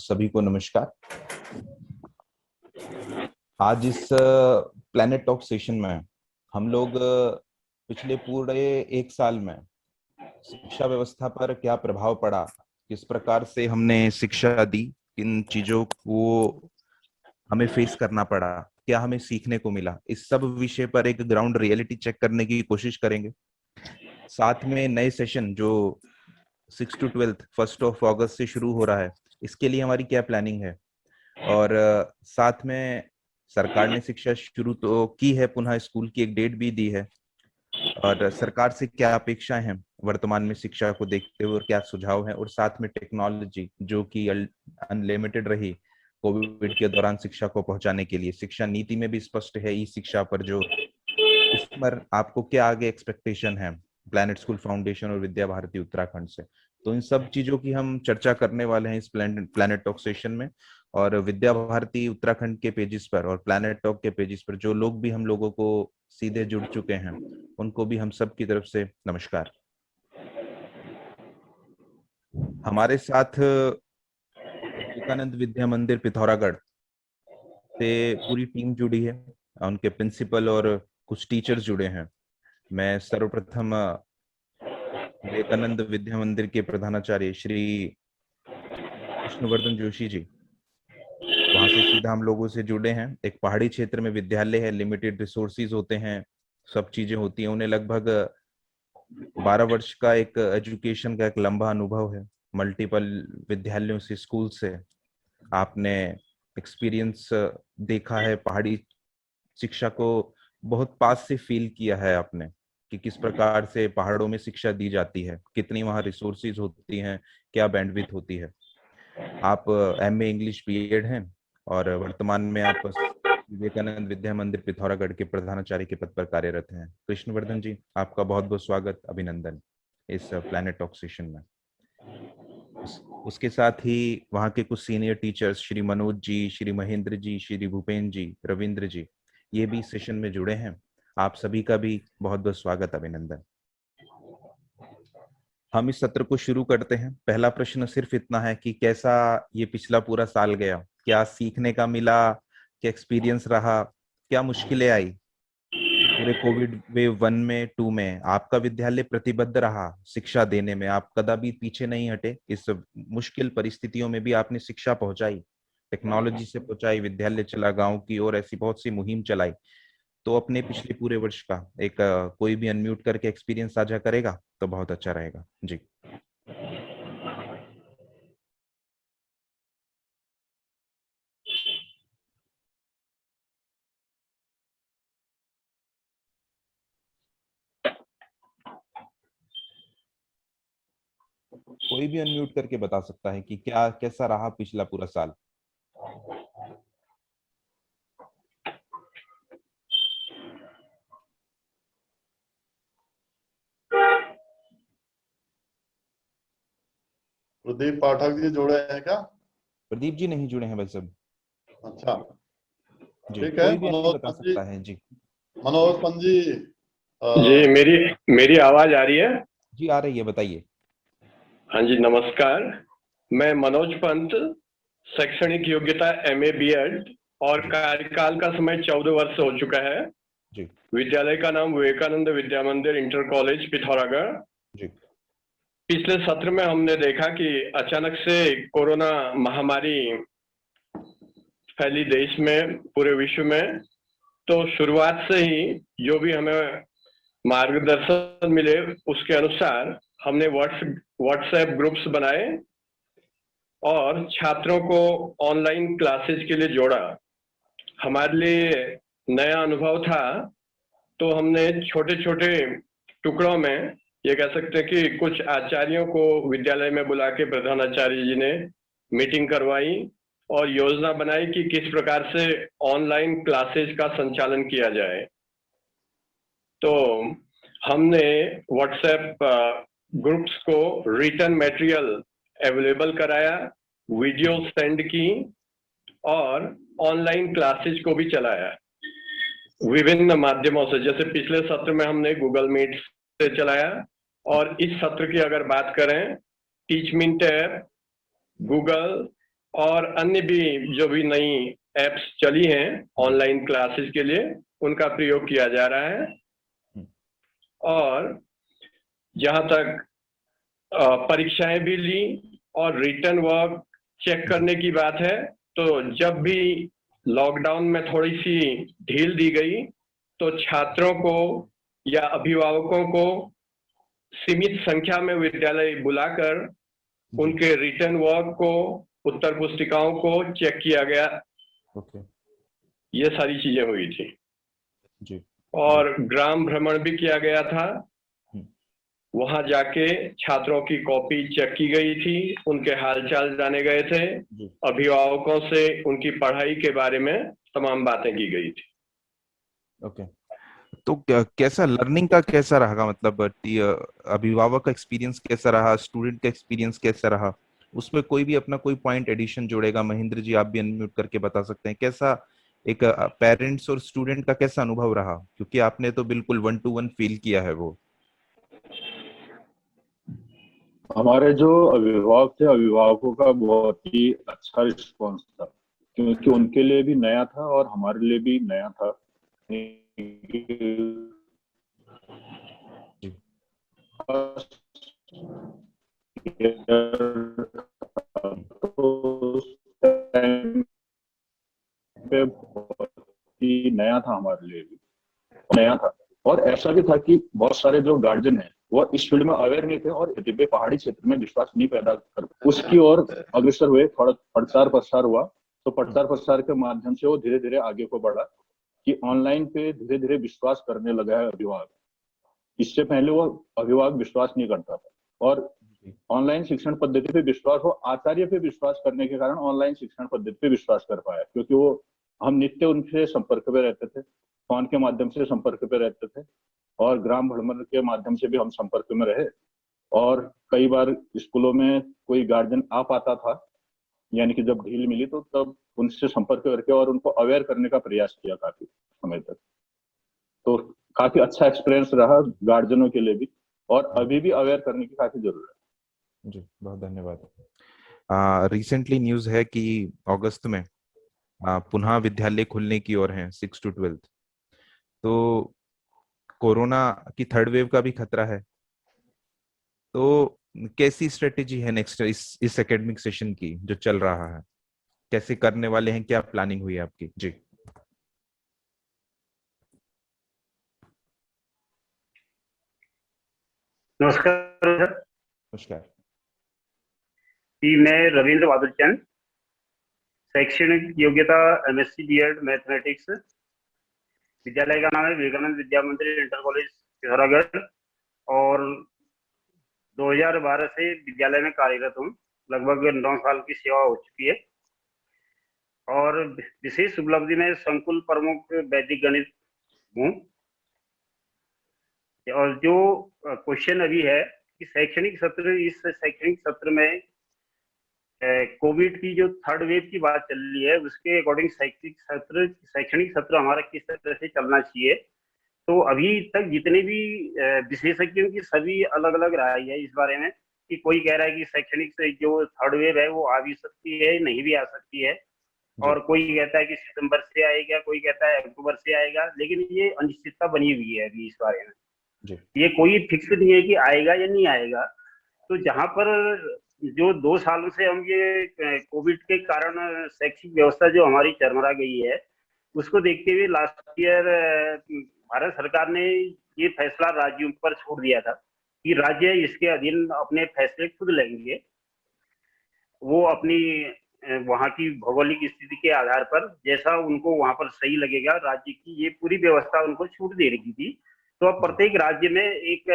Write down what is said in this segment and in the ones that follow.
सभी को नमस्कार। आज इस प्लैनेट टॉक सेशन में हम लोग पिछले पूरे एक साल में शिक्षा व्यवस्था पर क्या प्रभाव पड़ा, किस प्रकार से हमने शिक्षा दी, किन चीजों को हमें फेस करना पड़ा, क्या हमें सीखने को मिला, इस सब विषय पर एक ग्राउंड रियलिटी चेक करने की कोशिश करेंगे। साथ में नए सेशन जो 6 to 12 1 से शुरू हो रहा है, इसके लिए हमारी क्या प्लानिंग है, और साथ में सरकार ने शिक्षा शुरू तो की है, पुनः स्कूल की एक डेट भी दी है, और सरकार से क्या अपेक्षाएं हैं वर्तमान में शिक्षा को देखते हुए और क्या सुझाव है, और साथ में टेक्नोलॉजी जो कि अनलिमिटेड रही कोविड के दौरान शिक्षा को पहुंचाने के लिए। शिक्षा नीति में भी स्पष्ट है ई शिक्षा पर, जो इस पर आपको क्या आगे एक्सपेक्टेशन है प्लैनेट स्कूल फाउंडेशन और विद्या भारती उत्तराखंड से। तो इन सब चीजों की हम चर्चा करने वाले हैं इस प्लैनेट टॉक सेशन में। और विद्या भारती उत्तराखंड के पेजेस पर और प्लैनेट टॉक के पेजेस पर जो लोग भी हम लोगों को सीधे जुड़ चुके हैं, उनको भी हम सब की तरफ से नमस्कार। हमारे साथ विवेकानंद विद्या मंदिर पिथौरागढ़ से पूरी टीम जुड़ी है, उनके प्रिंसिपल और कुछ टीचर्स जुड़े हैं। मैं सर्वप्रथम विवेकानंद विद्या मंदिर के प्रधानाचार्य श्री कृष्णवर्धन जोशी जी, वहां से सीधा हम लोगों से जुड़े हैं। एक पहाड़ी क्षेत्र में विद्यालय है, लिमिटेड रिसोर्सेज होते हैं, सब चीजें होती हैं। उन्हें लगभग 12 वर्ष का एक एजुकेशन का एक लंबा अनुभव है, मल्टीपल विद्यालयों से, स्कूल से आपने एक्सपीरियंस देखा है, पहाड़ी शिक्षा को बहुत पास से फील किया है आपने कि किस प्रकार से पहाड़ों में शिक्षा दी जाती है, कितनी वहाँ रिसोर्सेज होती हैं, क्या बैंडविड्थ होती है। आप एमए इंग्लिश बीएड हैं और वर्तमान में आप विवेकानंद विद्या मंदिर पिथौरागढ़ के प्रधानाचार्य के पद पर कार्यरत हैं। कृष्णवर्धन जी, आपका बहुत बहुत स्वागत, अभिनंदन इस प्लैनेट टॉक सेशन में। उसके साथ ही वहाँ के कुछ सीनियर टीचर्स श्री मनोज जी, श्री महेंद्र जी, श्री भूपेन्द्र जी, रविंद्र जी, ये भी सेशन में जुड़े हैं। आप सभी का भी बहुत बहुत स्वागत, अभिनंदन। हम इस सत्र को शुरू करते हैं। पहला प्रश्न सिर्फ इतना है कि कैसा ये पिछला पूरा साल गया, क्या सीखने का मिला, क्या एक्सपीरियंस रहा, क्या मुश्किलें आई पूरे कोविड वेव 1 में 2 में। आपका विद्यालय प्रतिबद्ध रहा शिक्षा देने में, आप कदापि पीछे नहीं हटे। इस मुश्किल परिस्थितियों में भी आपने शिक्षा पहुंचाई, टेक्नोलॉजी से पहुंचाई, विद्यालय चला गांव की ओर, ऐसी बहुत सी मुहिम चलाई। तो अपने पिछले पूरे वर्ष का एक कोई भी अनम्यूट करके एक्सपीरियंस साझा करेगा तो बहुत अच्छा रहेगा जी। कोई भी अनम्यूट करके बता सकता है कि क्या कैसा रहा पिछला पूरा साल। प्रदीप पाठक जी जुड़े हैं क्या? प्रदीप जी नहीं जुड़े हैं भाई साहब। अच्छा, जी, ठीक है। कोई भी मनोज बता पंत जी, सकता है जी। मनोज पंत जी। जी, मेरी आवाज आ रही है? जी आ रही है, बताइए। हाँ जी, नमस्कार। मैं मनोज पंत, शैक्षणिक योग्यता एमए बीएड और कार्यकाल का समय 14 वर्ष हो चुका है जी विद्यालय का नाम विवेकानंद विद्या मंदिर इंटर कॉलेज पिथौरागढ़। जी पिछले सत्र में हमने देखा कि अचानक से कोरोना महामारी फैली देश में, पूरे विश्व में। तो शुरुआत से ही जो भी हमें मार्गदर्शन मिले उसके अनुसार हमने व्हाट्सएप ग्रुप्स बनाए और छात्रों को ऑनलाइन क्लासेस के लिए जोड़ा। हमारे लिए नया अनुभव था, तो हमने छोटे छोटे टुकड़ों में, ये कह सकते हैं कि कुछ आचार्यों को विद्यालय में बुला के प्रधानाचार्य जी ने मीटिंग करवाई और योजना बनाई कि किस प्रकार से ऑनलाइन क्लासेस का संचालन किया जाए। तो हमने व्हाट्सएप ग्रुप्स को रिटन मटेरियल अवेलेबल कराया, वीडियो सेंड की और ऑनलाइन क्लासेस को भी चलाया विभिन्न माध्यमों से। जैसे पिछले सत्र में हमने गूगल मीट से चलाया, और इस सत्र की अगर बात करें, टीचमिंट ऐप, गूगल, और अन्य भी जो भी नई एप्स चली हैं ऑनलाइन क्लासेस के लिए, उनका प्रयोग किया जा रहा है। और जहां तक परीक्षाएं भी ली और रिटर्न वर्क चेक करने की बात है, तो जब भी लॉकडाउन में थोड़ी सी ढील दी गई तो छात्रों को या अभिभावकों को सीमित संख्या में विद्यालय बुलाकर उनके रिटर्न वर्क को, उत्तर पुस्तिकाओं को चेक किया गया। ओके। ये सारी चीजें हुई थी जी। और ग्राम भ्रमण भी किया गया था। वहां जाके छात्रों की कॉपी चेक की गई थी, उनके हालचाल जाने गए थे, अभिभावकों से उनकी पढ़ाई के बारे में तमाम बातें की गई थी। ओके। तो कैसा लर्निंग का कैसा रहा, मतलब अभिभावक का एक्सपीरियंस कैसा रहा, स्टूडेंट का एक्सपीरियंस कैसा रहा? उसमें कोई भी अपना कोई पॉइंट एडिशन जोड़ेगा? महेंद्र जी, आप भी अनम्यूट करके बता सकते हैं कैसा एक पेरेंट्स और स्टूडेंट का कैसा अनुभव रहा, क्योंकि आपने तो बिल्कुल 1-to-1 फील किया है वो। हमारे जो अभिभावक थे, अभिभावकों का बहुत ही अच्छा रिस्पॉन्स था, क्योंकि उनके लिए भी नया था और हमारे लिए भी नया था। बहुत ही नया था, हमारे लिए भी नया था। और ऐसा भी था कि बहुत सारे जो गार्जियन हैं वो इस फील्ड में अवेयर नहीं थे और दिव्य पहाड़ी क्षेत्र में विश्वास नहीं पैदा कर, उसकी ओर अग्रसर हुए। थोड़ा प्रचार प्रसार हुआ, तो प्रचार प्रसार के माध्यम से वो धीरे धीरे आगे को बढ़ा कि ऑनलाइन पे धीरे धीरे विश्वास करने लगा है अभिभावक। इससे पहले वो अभिभावक विश्वास नहीं करता था और ऑनलाइन शिक्षण पद्धति पे विश्वास, वो आचार्य पे विश्वास करने के कारण ऑनलाइन शिक्षण पद्धति पे विश्वास कर पाया, क्योंकि वो हम नित्य उनसे संपर्क में रहते थे, फोन के माध्यम से संपर्क पे रहते थे और ग्राम भ्रमण के माध्यम से भी हम संपर्क में रहे। और कई बार स्कूलों में कोई गार्जियन आ पाता था, यानी कि जब ढील मिली तो तब उनसे संपर्क करके और उनको अवेयर करने का प्रयास किया काफी समय तक। तो काफी अच्छा एक्सपीरियंस रहा गार्जियनों के लिए भी, और अभी भी अवेयर करने की काफी जरूरत है। जी, बहुत धन्यवाद। रिसेंटली न्यूज है कि अगस्त में पुनः विद्यालय खुलने की ओर हैं 6 to 12। तो कोरोना की 3rd वेव का भी खतरा है, तो कैसी स्ट्रेटेजी है नेक्स्ट इस एकेडमिक सेशन की जो चल रहा है, कैसे करने वाले हैं, क्या प्लानिंग हुई है आपकी? जी। नमस्कार। नमस्कार जी, मैं रविंद्र बादल चंद, शैक्षणिक योग्यता MSc B.Ed मैथमेटिक्स, विद्यालय का नाम है विवेकानंद विद्या मंदिर इंटर कॉलेज पिथौरागढ़, और 2012 से विद्यालय में कार्यरत हूँ। लगभग 9 साल की सेवा हो चुकी है और विशेष उपलब्धि में संकुल प्रमुख वैदिक गणित हूँ। और जो क्वेश्चन अभी है कि इस शैक्षणिक सत्र में कोविड की जो 3rd वेव की बात चल रही है, उसके अकॉर्डिंग शैक्षणिक सत्र हमारा किस तरह से चलना चाहिए। तो अभी तक जितने भी विशेषज्ञों की सभी अलग अलग राय है इस बारे में, कि कोई कह रहा है कि शैक्षणिक से जो 3rd वेव है वो आ भी सकती है, नहीं भी आ सकती है, और कोई कहता है कि सितंबर से आएगा, कोई कहता है अक्टूबर से आएगा, लेकिन ये अनिश्चितता बनी हुई है अभी इस बारे में। ये कोई फिक्स नहीं है कि आएगा या नहीं आएगा। तो जहां पर जो 2 सालों से हम ये कोविड के कारण शैक्षिक व्यवस्था जो हमारी चरमरा गई है, उसको देखते हुए लास्ट ईयर भारत सरकार ने ये फैसला राज्यों पर छोड़ दिया था कि राज्य इसके अधीन अपने फैसले खुद लेंगे। वो अपनी वहां की भौगोलिक स्थिति के आधार पर जैसा उनको वहां पर सही लगेगा, राज्य की ये पूरी व्यवस्था उनको छूट दे रही थी। तो अब प्रत्येक राज्य में एक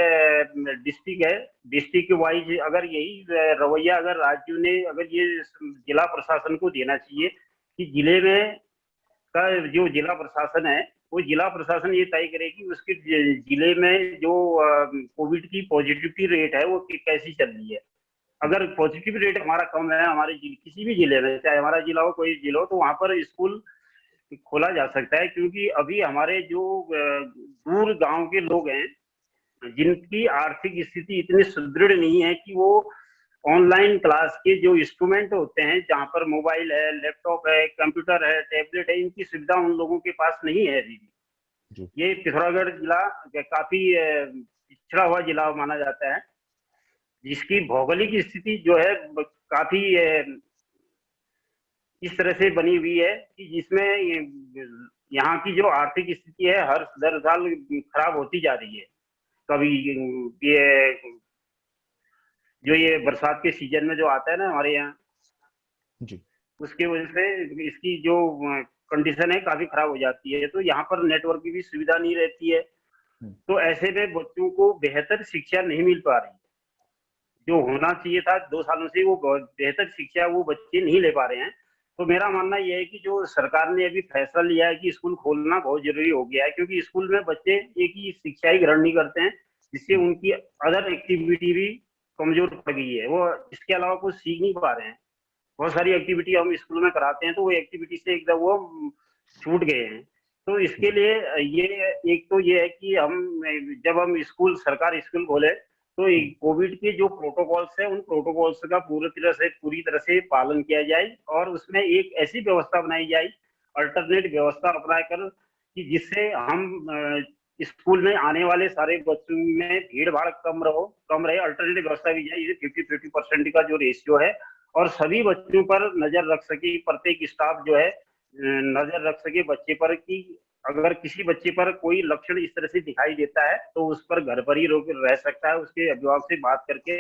डिस्ट्रिक्ट है, डिस्ट्रिक्ट वाइज अगर यही रवैया अगर राज्यों ने अगर ये जिला प्रशासन को देना चाहिए कि जिले में का जो जिला प्रशासन है वो जिला प्रशासन ये तय करे कि उसके जिले में जो कोविड की पॉजिटिविटी रेट है वो कैसी चल रही है। अगर पॉजिटिव रेट हमारा कम है हमारे किसी भी जिले में, चाहे हमारा जिला हो कोई जिला हो, तो वहां पर स्कूल खोला जा सकता है। क्योंकि अभी हमारे जो दूर गांव के लोग हैं जिनकी आर्थिक स्थिति इतनी सुदृढ़ नहीं है कि वो ऑनलाइन क्लास के जो इंस्ट्रूमेंट होते हैं, जहाँ पर मोबाइल है, लैपटॉप है, कंप्यूटर है, टैबलेट है, इनकी सुविधा उन लोगों के पास नहीं है अभी भी। ये पिथौरागढ़ जिला काफी पिछड़ा हुआ जिला माना जाता है, जिसकी भौगोलिक स्थिति जो है काफी इस तरह से बनी हुई है कि जिसमें यहाँ की जो आर्थिक स्थिति है हर दर साल खराब होती जा रही है। कभी ये जो ये बरसात के सीजन में जो आता है ना हमारे यहाँ जी, उसकी वजह से इसकी जो कंडीशन है काफी खराब हो जाती है। तो यहाँ पर नेटवर्क की भी सुविधा नहीं रहती है, तो ऐसे में बच्चों को बेहतर शिक्षा नहीं मिल पा रही। जो होना चाहिए था 2 सालों से वो बेहतर शिक्षा वो बच्चे नहीं ले पा रहे हैं। तो मेरा मानना यह है कि जो सरकार ने अभी फैसला लिया है कि स्कूल खोलना बहुत जरूरी हो गया है, क्योंकि स्कूल में बच्चे एक ही शिक्षा ही ग्रहण नहीं करते हैं, जिससे उनकी अदर एक्टिविटी भी कमजोर पड़ गई है। वो इसके अलावा कुछ सीख नहीं पा रहे हैं। बहुत सारी एक्टिविटी हम स्कूल में कराते हैं तो वो एक्टिविटी से एकदम वो छूट गए हैं। तो इसके लिए ये एक तो ये है कि जब हम स्कूल सरकार स्कूल खोले तो कोविड के जो प्रोटोकॉल्स है उन प्रोटोकॉल्स का पूरी तरह से पालन किया जाए और उसमें एक ऐसी व्यवस्था बनाई जाए, अल्टरनेट व्यवस्था अपना कर कि जिससे हम स्कूल में आने वाले सारे बच्चों में भीड़ भाड़ कम रहे। अल्टरनेट व्यवस्था भी जाए, 50-50% का जो रेशियो है और सभी बच्चों पर नजर रख सके, प्रत्येक स्टाफ जो है नजर रख सके बच्चे पर कि अगर किसी बच्चे पर कोई लक्षण इस तरह से दिखाई देता है तो उस पर घर पर ही रह सकता है, उसके अभिभावक से बात करके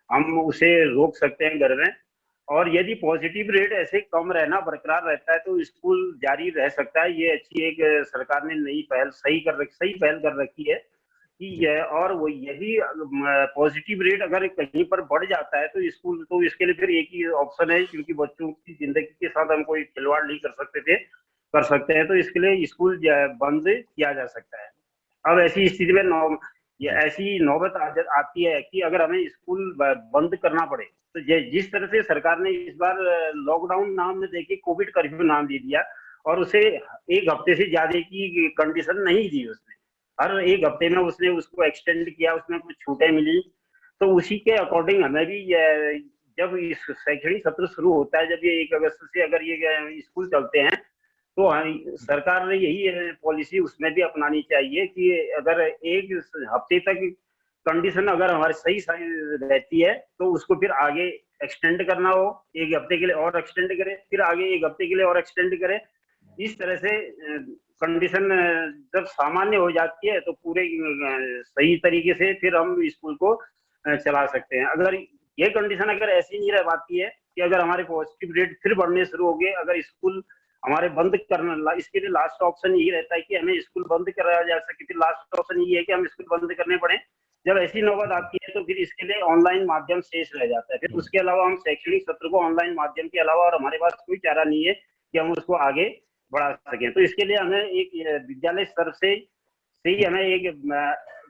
हम उसे रोक सकते हैं घर में। और यदि पॉजिटिव रेट ऐसे कम रहना बरकरार रहता है तो स्कूल जारी रह सकता है। ये अच्छी एक सरकार ने नई पहल सही पहल कर रखी है कि और वो यदि पॉजिटिव रेट अगर कहीं पर बढ़ जाता है तो स्कूल तो इसके लिए फिर एक ही ऑप्शन है, क्योंकि बच्चों की जिंदगी के साथ हम कोई खिलवाड़ नहीं कर सकते हैं, तो इसके लिए स्कूल बंद किया जा सकता है। अब ऐसी स्थिति में ऐसी नौबत आती है कि अगर हमें स्कूल बंद करना पड़े तो जिस तरह से सरकार ने इस बार लॉकडाउन नाम में देके कोविड कर्फ्यू नाम दे दिया और उसे 1 हफ्ते से ज्यादा की कंडीशन नहीं दी उसने, हर 1 हफ्ते में उसने उसको एक्सटेंड किया, उसमें कुछ छूटें मिली। तो उसी के अकॉर्डिंग हमें भी जब इस शैक्षणिक सत्र शुरू होता है, जब ये 1 अगस्त से अगर ये स्कूल चलते हैं तो सरकार ने यही पॉलिसी उसमें भी अपनानी चाहिए कि अगर 1 हफ्ते तक कंडीशन अगर हमारी सही रहती है तो उसको फिर आगे एक्सटेंड करना हो, 1 हफ्ते के लिए और एक्सटेंड करे, फिर आगे 1 हफ्ते के लिए और एक्सटेंड करे। इस तरह से कंडीशन जब सामान्य हो जाती है तो पूरे सही तरीके से फिर हम स्कूल को चला सकते हैं। अगर ये कंडीशन अगर ऐसी नहीं रह पाती है कि अगर हमारे पॉजिटिव रेट फिर बढ़ने शुरू हो गए, अगर स्कूल हमारे बंद करना, इसके लिए लास्ट ऑप्शन यही रहता है कि हमें स्कूल बंद कराया जा सके, फिर लास्ट ऑप्शन यही है कि हम स्कूल बंद करने पड़े। जब ऐसी नौबत आती है तो फिर इसके लिए ऑनलाइन माध्यम शेष रह जाता है। फिर उसके अलावा हम शैक्षणिक सत्र को ऑनलाइन माध्यम के अलावा और हमारे पास कोई चारा नहीं है कि हम उसको आगे बढ़ा सकें। तो इसके लिए हमें एक विद्यालय स्तर से ही हमें एक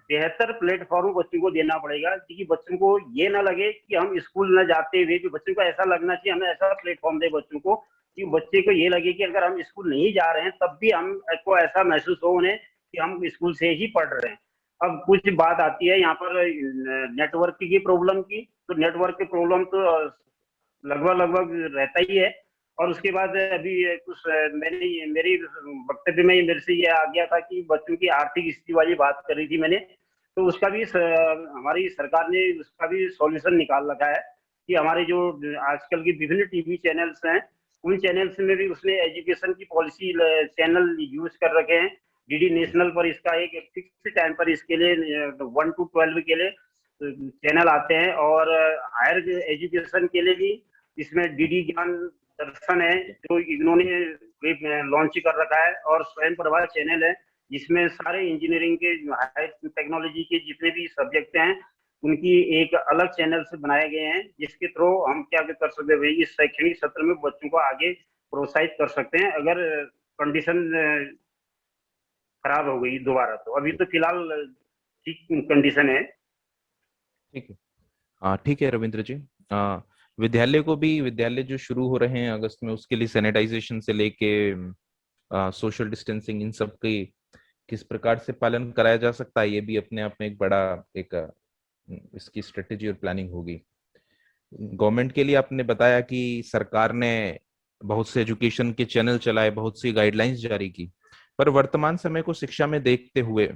बेहतर प्लेटफॉर्म बच्चों को देना पड़ेगा, क्योंकि बच्चों को ये ना लगे कि हम स्कूल न जाते हुए भी, बच्चों को ऐसा लगना चाहिए, हमें ऐसा प्लेटफॉर्म दे बच्चों को कि बच्चे को ये लगे कि अगर हम स्कूल नहीं जा रहे हैं तब भी हमको ऐसा महसूस हो उन्हें कि हम स्कूल से ही पढ़ रहे हैं। अब कुछ बात आती है यहाँ पर नेटवर्क की प्रॉब्लम की, तो नेटवर्क की प्रॉब्लम तो लगभग रहता ही है। और उसके बाद अभी कुछ मेरी वक्तव्य में मेरे से ये आ गया था कि बच्चों की आर्थिक स्थिति वाली बात कर रही थी मैंने, तो उसका भी हमारी सरकार ने उसका भी सॉल्यूशन निकाल रखा है कि हमारे जो आजकल के विभिन्न टीवी चैनल्स हैं उन चैनल्स में भी उसने एजुकेशन की पॉलिसी चैनल यूज कर रखे हैं। डीडी नेशनल पर इसका एक फिक्स टाइम पर इसके लिए 1 to 12 के लिए चैनल आते हैं, और हायर एजुकेशन के लिए भी इसमें डीडी ज्ञान दर्शन है जो इन्होंने लॉन्च कर रखा है, और स्वयं प्रभा चैनल है जिसमें सारे इंजीनियरिंग के हाई टेक्नोलॉजी के जितने भी सब्जेक्ट हैं उनकी एक अलग चैनल से बनाए गए हैं, जिसके थ्रू हम क्या कर सकते हैं, इस शैक्षणिक सत्र में बच्चों को आगे प्रोत्साहित कर सकते हैं अगर कंडीशन खराब हो गई दोबारा। तो अभी तो फिलहाल ठीक कंडीशन है। ठीक है, ठीक है रविंद्र जी। विद्यालय जो शुरू हो रहे हैं अगस्त में, उसके लिए सैनिटाइजेशन से लेके सोशल डिस्टेंसिंग, इन सब की किस प्रकार से पालन कराया जा सकता है, ये भी अपने आप में एक बड़ा इसकी स्ट्रेटेजी और प्लानिंग होगी। गवर्नमेंट के लिए आपने बताया कि सरकार ने बहुत से एजुकेशन के चैनल चलाए, बहुत सी गाइडलाइंस जारी की, पर वर्तमान समय को शिक्षा में देखते हुए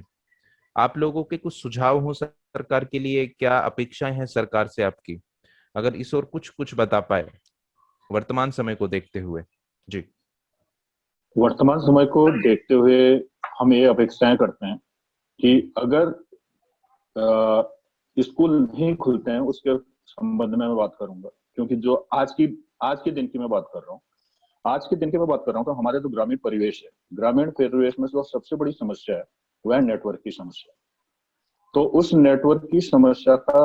आप लोगों के कुछ सुझाव हो सरकार के लिए, क्या अपेक्षाएं हैं सरकार से आपकी, अगर इस और कुछ कुछ बता पाए वर्तमान समय को देखते हुए। जी। वर्तमान समय को देखते हुए हम ये अपेक्षाएं करते हैं कि अगर स्कूल नहीं खुलते हैं उसके संबंध में मैं बात करूंगा, क्योंकि जो आज के दिन की मैं बात कर रहा हूँ, आज के दिन की मैं बात कर रहा हूँ, तो हमारे जो ग्रामीण परिवेश है, ग्रामीण परिवेश में जो सबसे बड़ी समस्या है वह है नेटवर्क की समस्या। तो उस नेटवर्क की समस्या का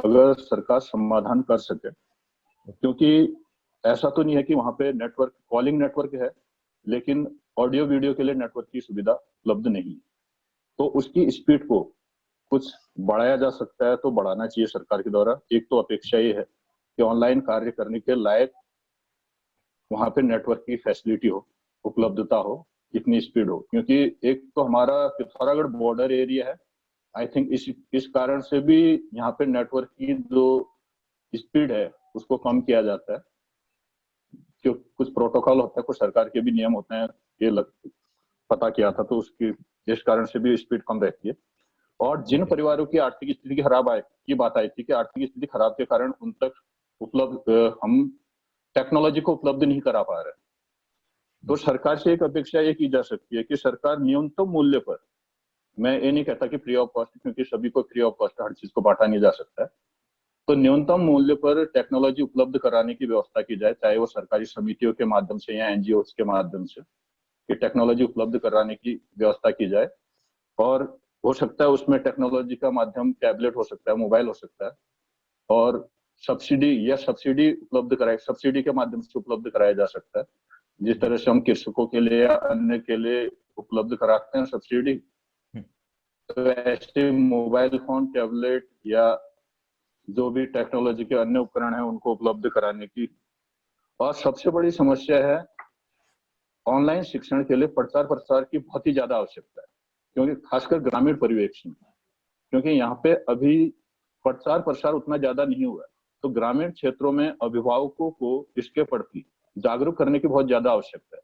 अगर सरकार समाधान कर सके, क्योंकि ऐसा तो नहीं है कि वहां पे नेटवर्क कॉलिंग नेटवर्क है लेकिन ऑडियो वीडियो के लिए नेटवर्क की सुविधा उपलब्ध नहीं, तो उसकी स्पीड को कुछ बढ़ाया जा सकता है तो बढ़ाना चाहिए सरकार के द्वारा। एक तो अपेक्षा ये है कि ऑनलाइन कार्य करने के लायक वहां पे नेटवर्क की फैसिलिटी हो, उपलब्धता हो, इतनी स्पीड हो, क्योंकि एक तो हमारा पिथौरागढ़ बॉर्डर एरिया है। आई थिंक इस कारण से भी यहाँ पे नेटवर्क की जो स्पीड है उसको कम किया जाता है, क्यों कुछ प्रोटोकॉल होता है, कुछ सरकार के भी नियम होते हैं, पता किया था, तो उसकी इस कारण से भी स्पीड कम रहती है। और जिन परिवारों की आर्थिक स्थिति खराब की बात आई थी कि आर्थिक स्थिति खराब के कारण उन तक हम टेक्नोलॉजी को उपलब्ध नहीं करा पा रहे, तो सरकार से एक अपेक्षा ये की जा सकती है कि सरकार न्यूनतम मूल्य पर, मैं ये नहीं कहता कि फ्री ऑफ कॉस्ट, क्योंकि सभी को फ्री ऑफ कॉस्ट हर चीज को बांटा नहीं जा सकता है, तो न्यूनतम मूल्य पर टेक्नोलॉजी उपलब्ध कराने की व्यवस्था की जाए, चाहे वो सरकारी समितियों के माध्यम से या एनजीओ के माध्यम से, कि टेक्नोलॉजी उपलब्ध कराने की व्यवस्था की जाए। और हो सकता है उसमें टेक्नोलॉजी का माध्यम टैबलेट हो सकता है, मोबाइल हो सकता है, और सब्सिडी उपलब्ध कराए, सब्सिडी के माध्यम से उपलब्ध कराया जा सकता है, जिस तरह से हम कृषकों के लिए या अन्य के लिए उपलब्ध कराते हैं सब्सिडी, तो ऐसे मोबाइल फोन, टैबलेट या जो भी टेक्नोलॉजी के अन्य उपकरण है उनको उपलब्ध कराने की। और सबसे बड़ी समस्या है ऑनलाइन शिक्षण के लिए प्रचार प्रसार की बहुत ही ज्यादा आवश्यकता है, क्योंकि खासकर ग्रामीण परिवेश में, क्योंकि यहाँ पे अभी प्रचार प्रसार उतना ज्यादा नहीं हुआ है, तो ग्रामीण क्षेत्रों में अभिभावकों को इसके प्रति जागरूक करने की बहुत ज्यादा आवश्यकता है,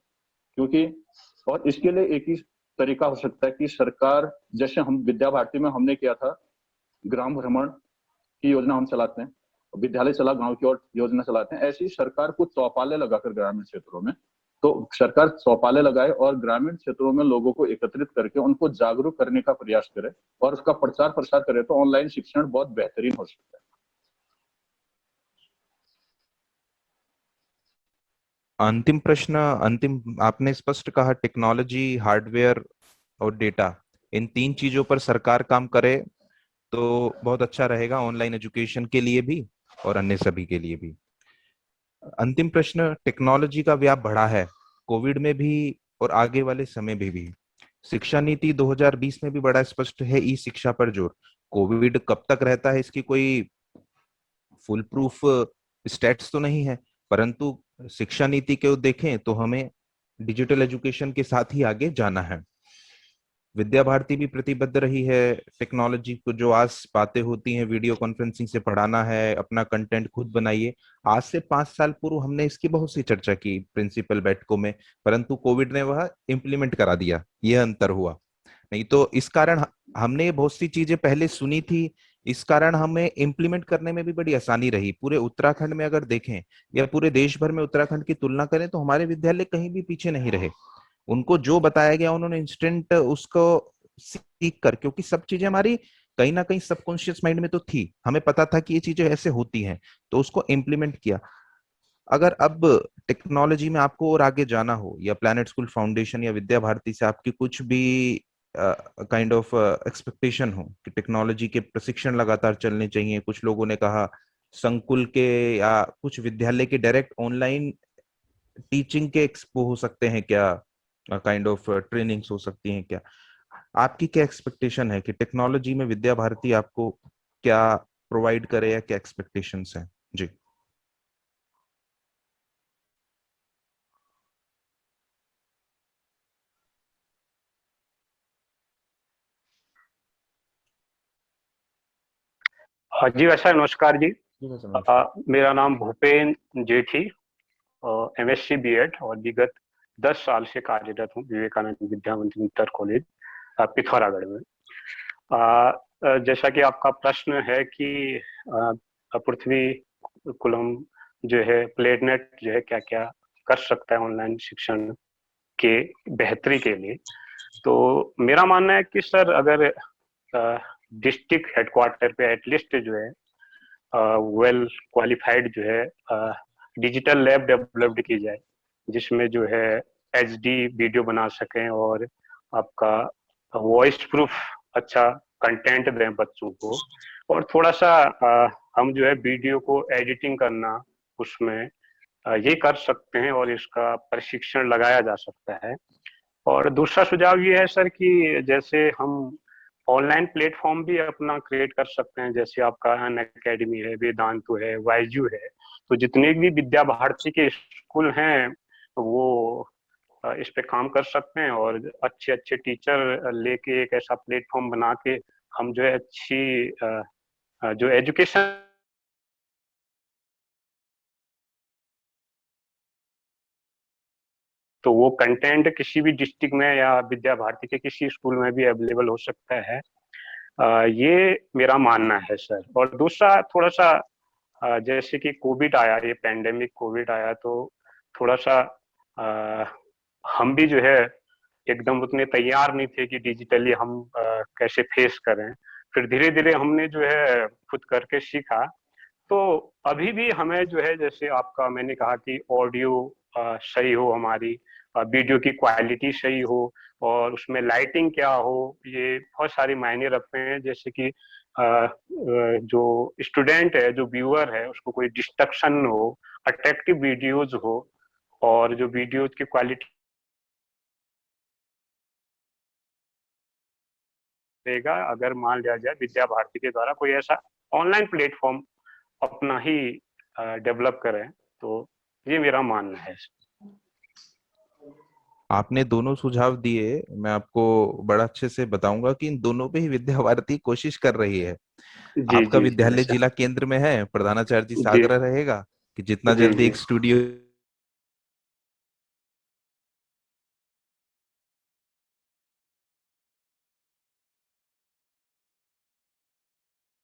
क्योंकि और इसके लिए एक ही तरीका हो सकता है कि सरकार, जैसे हम विद्या भारती में हमने किया था, ग्राम भ्रमण की योजना हम चलाते हैं, विद्यालय चला गांव की ओर योजना चलाते हैं, ऐसी सरकार को चौपाले लगाकर ग्रामीण क्षेत्रों में, तो सरकार चौपाले लगाए और ग्रामीण क्षेत्रों में लोगों को एकत्रित करके उनको जागरूक करने का प्रयास करे और उसका प्रचार प्रसार करे, तो ऑनलाइन शिक्षण बहुत बेहतरीन हो सकता है। अंतिम प्रश्न, अंतिम, आपने स्पष्ट कहा टेक्नोलॉजी, हार्डवेयर और डेटा, इन तीन चीजों पर सरकार काम करे तो बहुत अच्छा रहेगा, ऑनलाइन एजुकेशन के लिए भी और अन्य सभी के लिए भी। अंतिम प्रश्न, टेक्नोलॉजी का व्याप बढ़ा है कोविड में भी और आगे वाले समय में भी। शिक्षा नीति 2020 में भी बड़ा स्पष्ट है ई शिक्षा पर जोर। कोविड कब तक रहता है इसकी कोई फुल प्रूफ स्टेट्स तो नहीं है, परंतु शिक्षा नीति को देखें तो हमें डिजिटल एजुकेशन के साथ ही आगे जाना है। विद्या भारती भी प्रतिबद्ध रही है, टेक्नोलॉजी को जो आज बातें होती हैं वीडियो कॉन्फ्रेंसिंग से पढ़ाना है, अपना कंटेंट खुद बनाइए, आज से 5 साल पूर्व हमने इसकी बहुत सी चर्चा की प्रिंसिपल बैठकों में, परंतु कोविड ने वह इम्प्लीमेंट करा दिया, यह अंतर हुआ। नहीं तो इस कारण हमने बहुत सी चीजें पहले सुनी थी, इस कारण हमें इम्प्लीमेंट करने में भी बड़ी आसानी रही। पूरे उत्तराखंड में अगर देखें या पूरे देश भर में उत्तराखंड की तुलना करें तो हमारे विद्यालय कहीं भी पीछे नहीं रहे। उनको जो बताया गया उन्होंने इंस्टेंट उसको सीख कर, क्योंकि सब चीजें हमारी कहीं ना कहीं सबकॉन्शियस माइंड में तो थी, हमें पता था कि ये चीजें ऐसे होती हैं, तो उसको इम्प्लीमेंट किया। अगर अब टेक्नोलॉजी में आपको और आगे जाना हो, या प्लैनेट स्कूल फाउंडेशन या विद्या भारती से आपकी कुछ भी काइंड ऑफ एक्सपेक्टेशन हो कि टेक्नोलॉजी के प्रशिक्षण लगातार चलने चाहिए, कुछ लोगों ने कहा संकुल के या कुछ विद्यालय के डायरेक्ट ऑनलाइन टीचिंग के एक्सपो हो सकते हैं क्या, काइंड ऑफ ट्रेनिंग्स हो सकती हैं क्या, आपकी क्या एक्सपेक्टेशन है कि टेक्नोलॉजी में विद्या भारती आपको क्या प्रोवाइड करे या क्या एक्सपेक्टेशंस हैं? जी। हाँ जी, वैसा नमस्कार जी। मेरा नाम भूपेन जेठी, MSc BEd और विगत 10 साल से कार्यरत हूँ विवेकानंद विद्या मंदिर इंटर कॉलेज पिथौरागढ़ में। जैसा कि आपका प्रश्न है कि पृथ्वी कुलम जो है प्लेटनेट जो है क्या क्या कर सकता है ऑनलाइन शिक्षण के बेहतरी के लिए, तो मेरा मानना है कि सर अगर डिस्ट्रिक्ट हेडक्वार्टर पे एटलीस्ट जो है वेल क्वालिफाइड जो है डिजिटल लैब डेवलप्ड की जाए, जिसमें जो है HD वीडियो बना सकें और आपका वॉइस प्रूफ अच्छा कंटेंट दें बच्चों को, और थोड़ा सा हम जो है वीडियो को एडिटिंग करना उसमें ये कर सकते हैं और इसका प्रशिक्षण लगाया जा सकता है। और दूसरा सुझाव ये है सर कि जैसे हम ऑनलाइन प्लेटफॉर्म भी अपना क्रिएट कर सकते हैं, जैसे आपका अनअकैडमी है, वेदांतु है, वाइजू है, तो जितने भी विद्या भारती के स्कूल हैं वो इस पे काम कर सकते हैं और अच्छे अच्छे टीचर लेके एक ऐसा प्लेटफॉर्म बना के हम जो है अच्छी जो एजुकेशन तो वो कंटेंट किसी भी डिस्ट्रिक्ट में या विद्या भारती के किसी स्कूल में भी अवेलेबल हो सकता है। ये मेरा मानना है सर। और दूसरा थोड़ा सा जैसे कि कोविड आया, ये पैंडेमिक कोविड आया, तो थोड़ा सा हम भी जो है एकदम उतने तैयार नहीं थे कि डिजिटली हम कैसे फेस करें। फिर धीरे धीरे हमने जो है खुद करके सीखा। तो अभी भी हमें जो है जैसे आपका मैंने कहा कि ऑडियो सही हो, हमारी वीडियो की क्वालिटी सही हो और उसमें लाइटिंग क्या हो, ये बहुत सारी मायने रखते हैं। जैसे कि जो स्टूडेंट है, जो व्यूअर है, उसको कोई डिस्ट्रक्शन हो, अट्रैक्टिव वीडियोज हो और जो वीडियोज की क्वालिटी देगा। अगर मान लिया जाए विद्या भारती के द्वारा कोई ऐसा ऑनलाइन प्लेटफॉर्म अपना ही डेवलप करें, तो ये मेरा मानना है। आपने दोनों सुझाव दिए, मैं आपको बड़ा अच्छे से बताऊंगा कि इन दोनों पे ही विद्या भारती कोशिश कर रही है। जी आपका जी विद्यालय जी जिला केंद्र में है, प्रधानाचार्य जी से जी आग्रह रहेगा कि जितना जी जल्दी जी एक स्टूडियो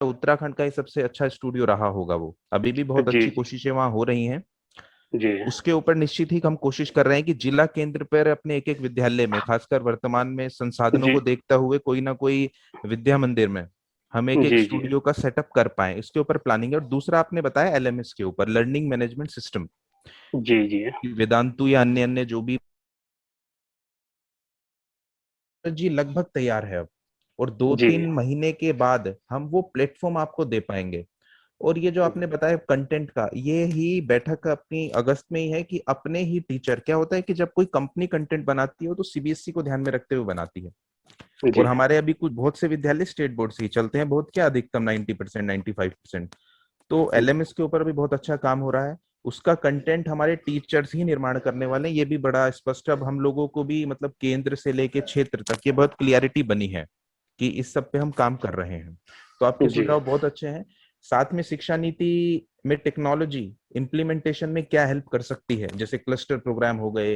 उत्तराखंड का ही सबसे अच्छा स्टूडियो रहा होगा, वो अभी भी बहुत जी अच्छी कोशिशें वहां हो रही हैं। जी उसके ऊपर निश्चित ही हम कोशिश कर रहे हैं कि जिला केंद्र पर अपने एक एक विद्यालय में, खासकर वर्तमान में संसाधनों जी को देखते हुए, कोई ना कोई विद्या मंदिर में हम एक एक जी जी स्टूडियो का सेटअप कर पाए, इसके ऊपर प्लानिंग है। और दूसरा आपने बताया LMS के ऊपर, लर्निंग मैनेजमेंट सिस्टम, जी जी वेदांतु या अन्य अन्य जो भी जी लगभग तैयार है अब, और दो जी तीन महीने के बाद हम वो प्लेटफॉर्म आपको दे पाएंगे। और ये जो आपने बताया कंटेंट का, ये ही बैठक अपनी अगस्त में ही है कि अपने ही टीचर, क्या होता है कि जब कोई कंपनी कंटेंट बनाती है तो CBSE को ध्यान में रखते हुए बनाती है, और जी हमारे अभी कुछ बहुत से विद्यालय स्टेट बोर्ड से ही चलते हैं, बहुत क्या अधिकतम 90% 95%। तो LMS के ऊपर भी बहुत अच्छा काम हो रहा है, उसका कंटेंट हमारे टीचर्स ही निर्माण करने वाले हैं, ये भी बड़ा स्पष्ट। अब हम लोगों को भी मतलब केंद्र से लेके क्षेत्र तक ये बहुत क्लियरिटी बनी है कि इस सब पे हम काम कर रहे हैं। तो आपके जी सुझाव बहुत अच्छे हैं। साथ में शिक्षा नीति में टेक्नोलॉजी इम्प्लीमेंटेशन में क्या हेल्प कर सकती है, जैसे क्लस्टर प्रोग्राम हो गए,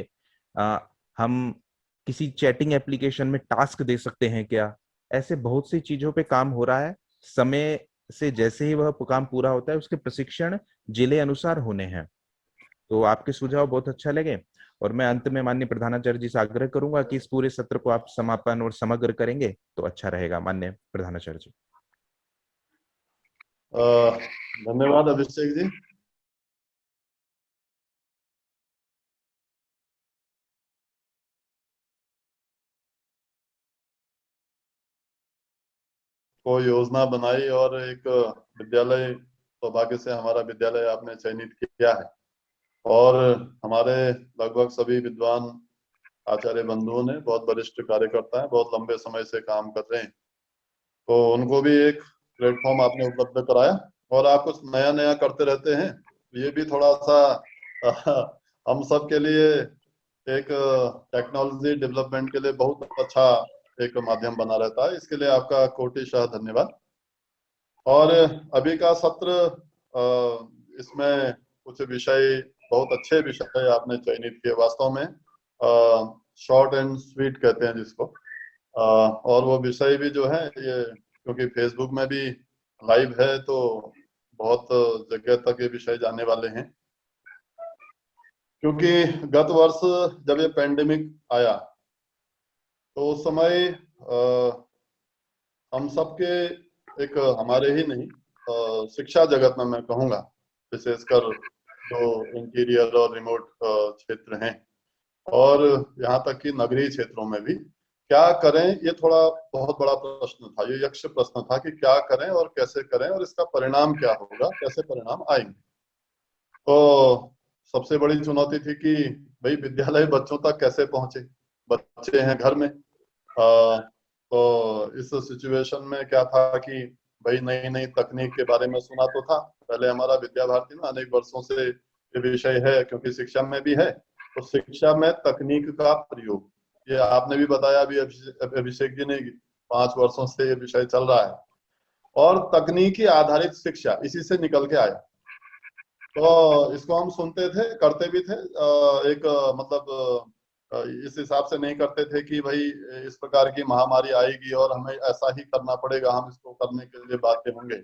हम किसी चैटिंग एप्लीकेशन में टास्क दे सकते हैं क्या, ऐसे बहुत सी चीजों पे काम हो रहा है। समय से जैसे ही वह काम पूरा होता है उसके प्रशिक्षण जिले अनुसार होने हैं। तो आपके सुझाव बहुत अच्छा लगे, और मैं अंत में माननीय प्रधानाचार्य जी से आग्रह करूंगा कि इस पूरे सत्र को आप समापन और समग्र करेंगे तो अच्छा रहेगा, माननीय प्रधानाचार्य जी। धन्यवाद अभिषेक जी। को योजना बनाई और एक विद्यालय, सौभाग्य से हमारा विद्यालय आपने चयनित किया है, और हमारे लगभग सभी विद्वान आचार्य बंधुओं ने, बहुत वरिष्ठ कार्यकर्ता हैं, बहुत लंबे समय से काम कर रहे हैं, तो उनको भी एक प्लेटफॉर्म आपने उपलब्ध कराया। और आप कुछ नया नया करते रहते हैं, ये भी थोड़ा सा हम सब के लिए एक टेक्नोलॉजी डेवलपमेंट के लिए बहुत अच्छा एक माध्यम बना रहता है। इसके लिए आपका कोटिशः धन्यवाद। और अभी का सत्र इसमें कुछ विषय, बहुत अच्छे विषय आपने चयनित किए वास्तव में। शॉर्ट एंड स्वीट कहते हैं जिसको। और वो विषय भी जो है ये, क्योंकि फेसबुक में भी लाइव है तो बहुत जगह तक ये विषय जाने वाले हैं। क्योंकि गत वर्ष जब ये पेंडेमिक आया तो उस समय हम सबके, एक हमारे ही नहीं, शिक्षा जगत में मैं कहूँगा, विशेषकर जो इंटीरियर और रिमोट क्षेत्र हैं और यहाँ तक कि नगरीय क्षेत्रों में भी, क्या करें, ये थोड़ा बहुत बड़ा प्रश्न था। ये यक्ष प्रश्न था कि क्या करें और कैसे करें और इसका परिणाम क्या होगा, कैसे परिणाम आएंगे। तो सबसे बड़ी चुनौती थी कि भाई विद्यालय बच्चों तक कैसे पहुंचे, बच्चे हैं घर में। तो इस सिचुएशन में क्या था कि भाई नई नई तकनीक के बारे में सुना तो था। पहले हमारा विद्या भारती में अनेक वर्षों से ये विषय है, क्योंकि शिक्षा में भी है, तो शिक्षा में तकनीक का प्रयोग, ये आपने भी बताया अभी अभिषेक जी ने, 5 वर्षों से ये विषय चल रहा है और तकनीकी आधारित शिक्षा इसी से निकल के आया। तो इसको हम सुनते थे, करते भी थे। एक मतलब इस हिसाब से नहीं करते थे कि भाई इस प्रकार की महामारी आएगी और हमें ऐसा ही करना पड़ेगा, हम इसको करने के लिए बाध्य होंगे।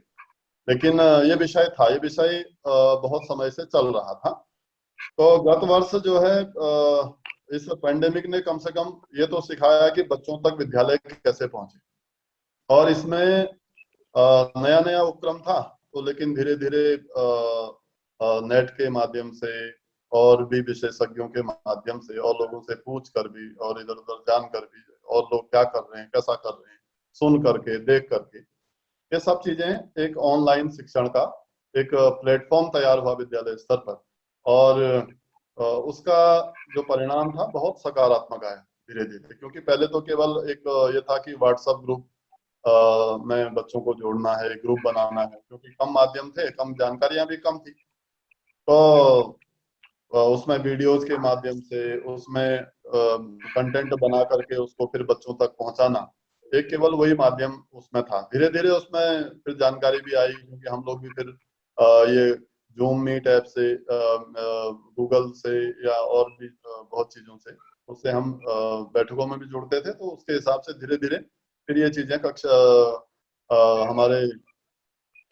लेकिन ये विषय था, ये विषय बहुत समय से चल रहा था। तो गत वर्ष जो है इस पेंडेमिक ने कम से कम ये तो सिखाया कि बच्चों तक विद्यालय कैसे पहुंचे। और इसमें नया नया उपक्रम था, तो लेकिन धीरे धीरे नेट के माध्यम से और भी विशेषज्ञों के माध्यम से और लोगों से पूछ कर भी और इधर उधर जान कर भी, और लोग क्या कर रहे हैं, कैसा कर रहे हैं, सुन करके, देख करके, ये सब चीजें एक ऑनलाइन शिक्षण का एक प्लेटफॉर्म तैयार हुआ विद्यालय स्तर पर। और उसका जो परिणाम था बहुत सकारात्मक आया धीरे धीरे। क्योंकि पहले तो केवल एक ये था कि व्हाट्सएप ग्रुप में बच्चों को जोड़ना है, ग्रुप बनाना है, क्योंकि कम माध्यम थे, कम जानकारियां भी कम थी। तो उसमें वीडियोस के माध्यम से उसमें कंटेंट बना करके उसको फिर बच्चों तक पहुंचाना, एक केवल वही माध्यम उसमें था। धीरे धीरे उसमें फिर जानकारी भी आई, क्योंकि हम लोग भी फिर ये जूम मीट ऐप से, गूगल से या और भी बहुत चीजों से, उससे हम बैठकों में भी जुड़ते थे। तो उसके हिसाब से धीरे धीरे फिर ये चीजें हमारे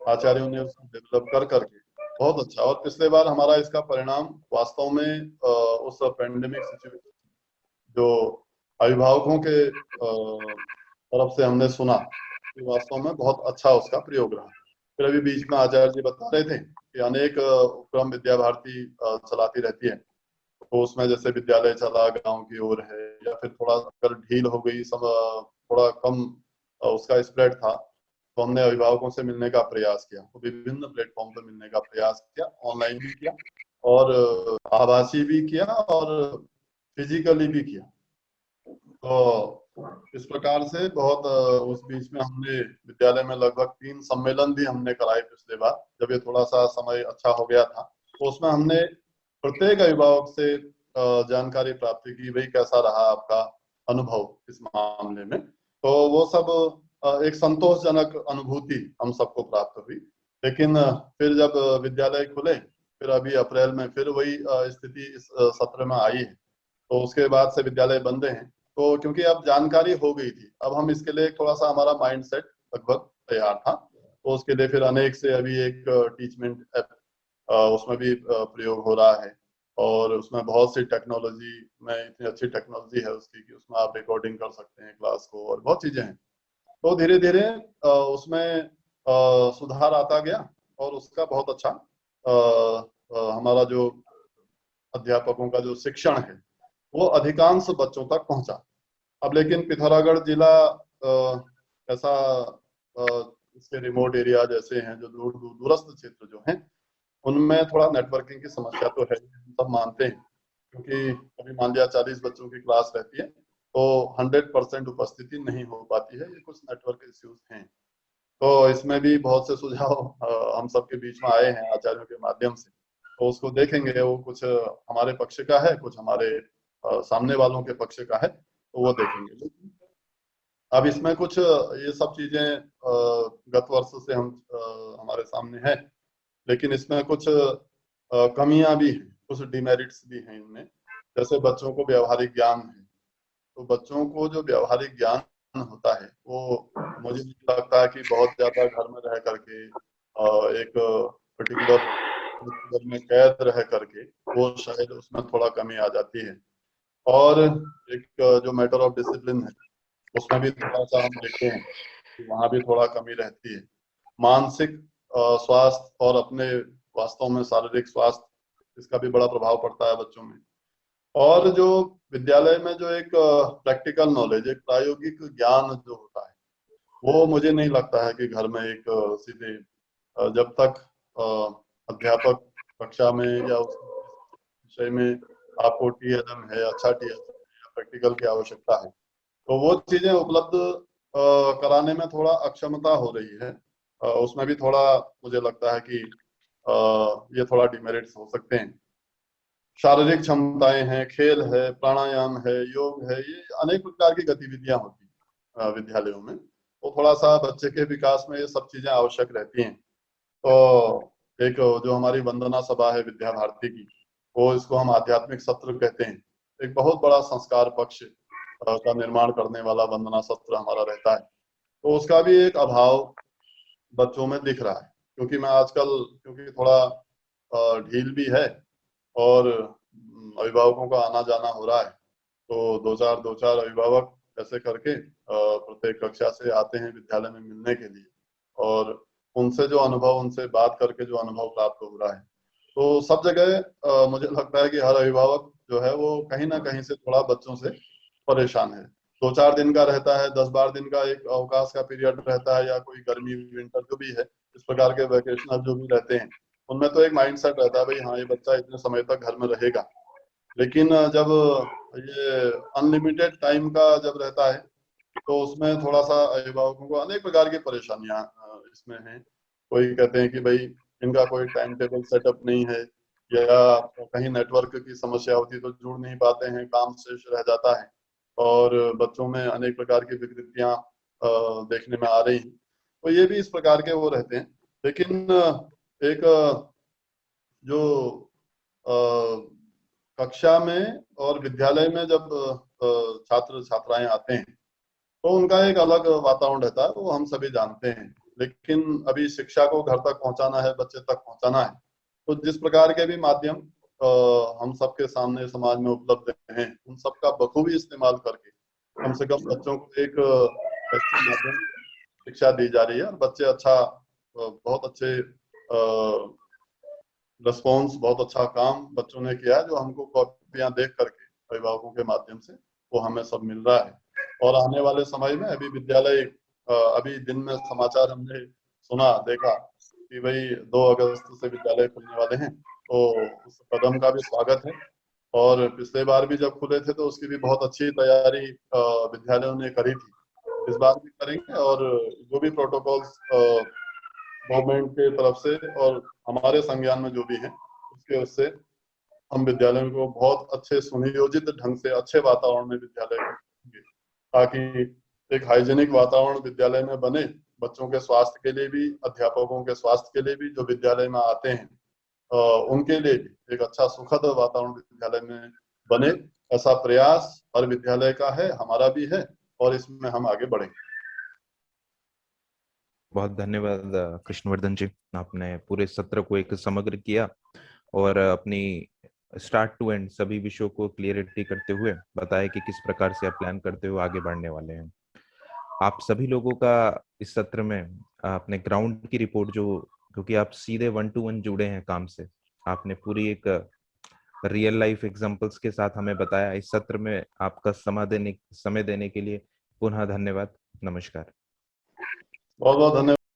आचार्यों ने उसको डेवलप कर करके बहुत अच्छा। और पिछले बार हमारा इसका परिणाम वास्तव में उस पेंडेमिक सिचुएशन जो अभिभावकों के तरफ से हमने सुना कि वास्तव में बहुत अच्छा उसका प्रयोग रहा। फिर अभी बीच में आचार्य जी बता रहे थे कि अनेक उपक्रम विद्या भारती चलाती रहती है। तो उसमें जैसे विद्यालय चला गांव की ओर है, या फिर थोड़ा अगर ढील हो गई, सब थोड़ा कम उसका स्प्रेड था, तो हमने अभिभावकों से मिलने का प्रयास किया, तो विभिन्न प्लेटफॉर्म पर मिलने का प्रयास किया, ऑनलाइन भी किया और आभासी भी किया और फिजिकली भी किया। तो इस प्रकार से बहुत उस बीच में हमने विद्यालय में लगभग 3 सम्मेलन भी हमने कराए पिछले बार, जब ये थोड़ा सा समय अच्छा हो गया था। तो उसमें हमने प्रत्येक अभिभावक से जानकारी प्राप्त की, भाई कैसा रहा आपका अनुभव इस मामले में। तो वो सब एक संतोषजनक अनुभूति हम सबको प्राप्त हुई। लेकिन फिर जब विद्यालय खुले, फिर अभी अप्रैल में फिर वही स्थिति इस सत्र में आई है, तो उसके बाद से विद्यालय बंद हैं। तो क्योंकि अब जानकारी हो गई थी, अब हम इसके लिए थोड़ा सा हमारा माइंड सेट लगभग तैयार था। तो उसके लिए फिर अनेक से अभी एक टीचमेंट ऐप उसमें भी प्रयोग हो रहा है, और उसमें बहुत सी टेक्नोलॉजी में, इतनी अच्छी टेक्नोलॉजी है उसकी कि उसमें आप रिकॉर्डिंग कर सकते हैं क्लास को, और बहुत चीजें हैं। तो धीरे धीरे उसमें सुधार आता गया और उसका बहुत अच्छा हमारा जो अध्यापकों का जो शिक्षण है वो अधिकांश बच्चों तक पहुंचा। अब लेकिन पिथौरागढ़ जिला ऐसा इसके रिमोट एरिया जैसे हैं, जो दूरस्थ क्षेत्र जो हैं, उनमें थोड़ा नेटवर्किंग की समस्या तो है, सब मानते हैं। क्योंकि अभी मान लिया 40 बच्चों की क्लास रहती है तो 100% उपस्थिति नहीं हो पाती है, ये कुछ नेटवर्क इश्यूज हैं। तो इसमें भी बहुत से सुझाव हम सबके बीच में आए हैं आचार्यों के माध्यम से, तो उसको देखेंगे। वो कुछ हमारे पक्ष का है, कुछ हमारे सामने वालों के पक्ष का है, तो वो देखेंगे। अब इसमें कुछ ये सब चीजें गत वर्ष से हम हमारे सामने है लेकिन इसमें कुछ कमियां भी हैं, कुछ डिमेरिट्स भी हैं इनमें। जैसे बच्चों को व्यवहारिक ज्ञान है, तो बच्चों को जो व्यवहारिक ज्ञान होता है वो मुझे नहीं लगता है कि बहुत ज्यादा घर में रह करके एक पर्टिकुलर घर में कैद रह करके, वो शायद उसमें थोड़ा कमी आ जाती है। और एक जो मैटर ऑफ डिसिप्लिन है उसमें भी थोड़ा सा हम देखते हैं कि वहाँ भी थोड़ा कमी रहती है। मानसिक स्वास्थ्य और अपने वास्तव में शारीरिक स्वास्थ्य, इसका भी बड़ा प्रभाव पड़ता है बच्चों में। और जो विद्यालय में जो एक प्रैक्टिकल नॉलेज, एक प्रायोगिक ज्ञान जो होता है, वो मुझे नहीं लगता है कि घर में एक सीधे जब तक अध्यापक कक्षा में या उस विषय में आपको TLM है, अच्छा TLM या प्रैक्टिकल की आवश्यकता है, तो वो चीजें उपलब्ध कराने में थोड़ा अक्षमता हो रही है। उसमें भी थोड़ा मुझे लगता है कि ये थोड़ा डिमेरिट्स हो सकते हैं। शारीरिक क्षमताएं हैं, खेल है, प्राणायाम है, योग है, ये अनेक प्रकार की गतिविधियां होती हैं विद्यालयों में, तो थोड़ा सा बच्चे के विकास में ये सब चीजें आवश्यक रहती हैं। तो एक जो हमारी वंदना सभा है विद्या भारती की, वो इसको हम आध्यात्मिक सत्र कहते हैं। एक बहुत बड़ा संस्कार पक्ष का निर्माण करने वाला वंदना सत्र हमारा रहता है, तो उसका भी एक अभाव बच्चों में दिख रहा है। क्योंकि मैं आजकल, क्योंकि थोड़ा ढील भी है और अभिभावकों का आना जाना हो रहा है, तो दो चार अभिभावक ऐसे करके प्रत्येक कक्षा से आते हैं विद्यालय में मिलने के लिए, और उनसे जो अनुभव, उनसे बात करके जो अनुभव प्राप्त हो रहा है, तो सब जगह मुझे लगता है कि हर अभिभावक जो है वो कहीं ना कहीं से थोड़ा बच्चों से परेशान है। 2-4 दिन का रहता है, 10-12 दिन का एक अवकाश का पीरियड रहता है, या कोई गर्मी विंटर जो भी है, इस प्रकार के वेकेशनल जो भी रहते हैं, उनमें तो एक माइंड सेट रहता है भाई हाँ ये बच्चा इतने समय तक घर में रहेगा। लेकिन जब ये अनलिमिटेड टाइम का जब रहता है, तो उसमें थोड़ा सा अभिभावकों को अनेक प्रकार की परेशानियां इसमें हैं। कोई कहते हैं कि भाई इनका कोई टाइम टेबल सेटअप नहीं है, या कहीं नेटवर्क की समस्या होती है तो जुड़ नहीं पाते हैं, काम शेष रह जाता है, और बच्चों में अनेक प्रकार की विकृतियां देखने में आ रही हैं। तो ये भी इस प्रकार के वो रहते हैं। लेकिन एक जो कक्षा में और विद्यालय में जब छात्र छात्राएं आते हैं, तो उनका एक अलग वातावरण रहता है, वो हम सभी जानते हैं। लेकिन अभी शिक्षा को घर तक पहुंचाना है, बच्चे तक पहुंचाना है, तो जिस प्रकार के भी माध्यम हम सबके सामने समाज में उपलब्ध हैं, उन सबका बखूबी इस्तेमाल करके कम से कम बच्चों को एक ऐसे माध्यम शिक्षा दी जा रही है, और बच्चे अच्छा, बहुत अच्छे रिस्पॉन्स, बहुत अच्छा काम बच्चों ने किया है, जो हमको कॉपियां देख करके अभिभावकों के माध्यम से वो हमें सब मिल रहा है। और आने वाले समय में अभी विद्यालय, अभी दिन में समाचार हमने सुना, देखा कि भाई 2 अगस्त से विद्यालय खुलने वाले हैं, तो उस कदम का भी स्वागत है। और पिछले बार भी जब खुले थे तो उसकी भी बहुत अच्छी तैयारी विद्यालयों ने करी थी, इस बार भी करेंगे। और जो भी प्रोटोकॉल्स गवर्नमेंट के तरफ से और हमारे संज्ञान में जो भी है, उसके उससे हम विद्यालयों को बहुत अच्छे सुनियोजित ढंग से अच्छे वातावरण में विद्यालय देंगे, ताकि एक हाइजीनिक वातावरण विद्यालय में बने, बच्चों के स्वास्थ्य के लिए भी, अध्यापकों के स्वास्थ्य के लिए भी, जो विद्यालय में आते हैं उनके लिए भी एक अच्छा सुखद वातावरण विद्यालय में बने। ऐसा प्रयास हर विद्यालय का है, हमारा भी है, और इसमें हम आगे बढ़ेंगे। बहुत धन्यवाद कृष्णवर्धन जी, आपने पूरे सत्र को एक समग्र किया और अपनी स्टार्ट टू एंड सभी विषयों को क्लियरिटी करते हुए बताया कि किस प्रकार से आप प्लान करते हुए आगे बढ़ने वाले हैं। आप सभी लोगों का इस सत्र में अपने ग्राउंड की रिपोर्ट, जो क्योंकि आप सीधे 1 to 1 जुड़े हैं काम से, आपने पूरी एक रियल लाइफ एग्जांपल्स के साथ हमें बताया। इस सत्र में आपका समय देने के लिए पुनः धन्यवाद। नमस्कार। बहुत बहुत धन्यवाद।